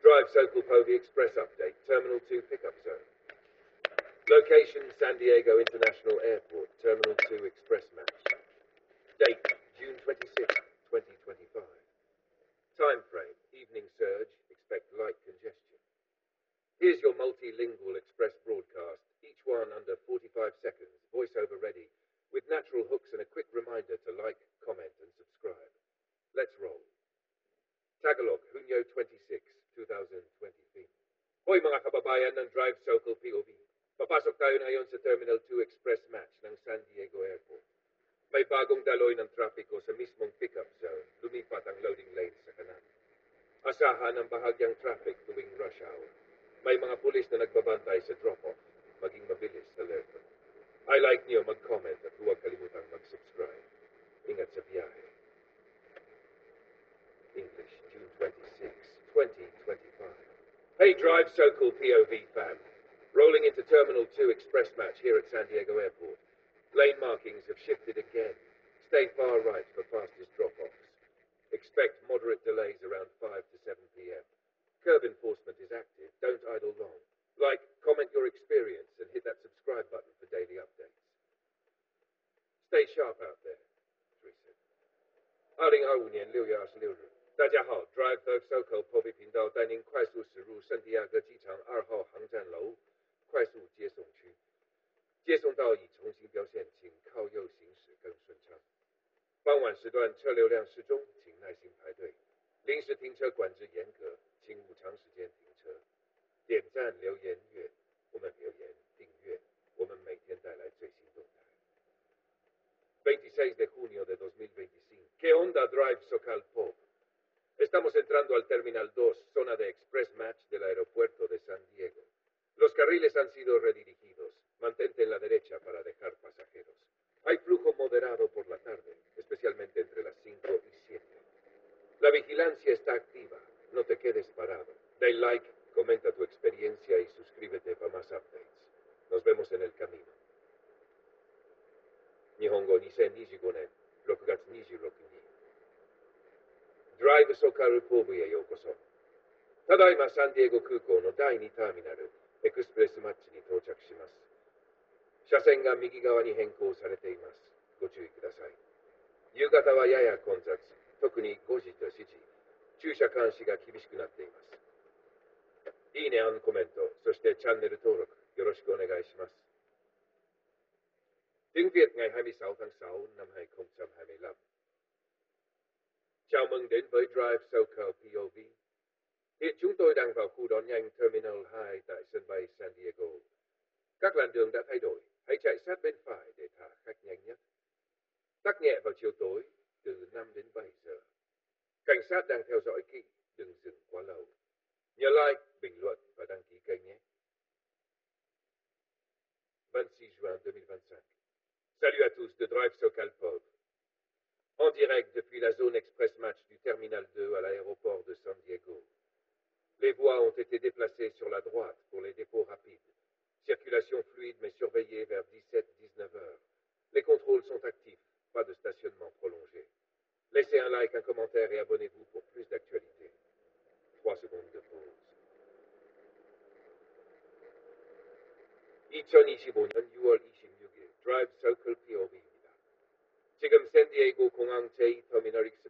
DriveSocalPOV Express Update, Terminal 2 Pickup Zone. Location, San Diego International Airport, Terminal 2 Express Match. Date, June 26, 2025. Time frame, evening surge, expect light congestion. Here's your multilingual express broadcast, each one under 45 seconds, voiceover ready, with natural hooks and a quick reminder to like, comment, and subscribe. Let's roll. Tagalog, Hunyo 26, 2023. Hoy mga kababayan ng DriveSocalPOV. Papasok tayo ngayon sa Terminal 2 Express Match ng San Diego Airport. May bagong daloy ng trapiko sa mismong pickup zone. Lumipat ang loading lane sa kanan. Asahan ang bahagyang traffic tuwing rush hour. May mga pulis na nagbabantay sa drop-off. Maging mabilis sa alerto. I like niyo mag-comment at huwag kalimutang mag-subscribe. Ingat sa biyahe. English, June 26, 2025. Hey DriveSocalPOV fam. Rolling into Terminal 2 Express Match here at San Diego Airport. Lane markings have shifted again. Stay far right for fastest drop-offs. Expect moderate delays around 5 to 7 p.m. Curb enforcement is active. Don't idle long. Like, comment your experience, and hit that subscribe button for daily updates. Stay sharp out there. 2025年6月26日，大家好 ，DriveSocalPOV 频道带您快速驶入圣地亚哥机场2号航站楼快速接送区。接送到已重新标线，请靠右行驶更顺畅。傍晚时段车流量适中，请耐心排队。临时停车管制严格，请勿长时间停车。点赞、留言、阅，我们留言、订阅，我们每天带来最新动态。26 de junio de 2025. ¿Qué onda DriveSocalPOV? Estamos entrando al Terminal 2, zona de Express Match del aeropuerto de San Diego. Los carriles han sido redirigidos. Mantente en la derecha para dejar pasajeros. Hay flujo moderado por la tarde, especialmente entre las 5 y 7. La vigilancia está activa. No te quedes parado. Dale like, comenta tu experiencia y suscríbete para más updates. Nos vemos en el camino. Nihongo 2025年6月26日。DriveSocalPOV へようこそ。ただいまサンディエゴ空港の第2ターミナル、エクスプレスマッチに到着します。車線が右側に変更されています。ご注意ください。夕方はやや混雑、特に5時と7時、駐車監視が厳しくなっています。いいね、コメント、そしてチャンネル登録、よろしくお願いします。Tiếng Việt ngày 26 tháng 6 năm 2025. Chào mừng đến với DriveSocalPOV. Hiện chúng tôi đang vào khu đón nhanh Terminal 2 tại sân bay San Diego. Các làn đường đã thay đổi, hãy chạy sát bên phải để thả khách nhanh nhất. Tắc nhẹ vào chiều tối, từ 5 đến 7 giờ. Cảnh sát đang theo dõi kỹ, đừng dừng quá lâu. Nhớ like, bình luận và đăng ký kênh nhé. 26 juin 2025. Salut à tous de DriveSocalPOV. En direct depuis la zone Express Match du Terminal 2 à l'aéroport de San Diego. Les voies ont été déplacées sur la droite pour les dépôts rapides. Circulation fluide mais surveillée vers 17-19 heures. Les contrôles sont actifs, pas de stationnement prolongé. Laissez un like, un commentaire et abonnez-vous pour plus d'actualités. 3 secondes de pause. 2025년 6월 26일 DriveSocalPOV입니다. 지금 샌디에이고 공항 제2터미널 익스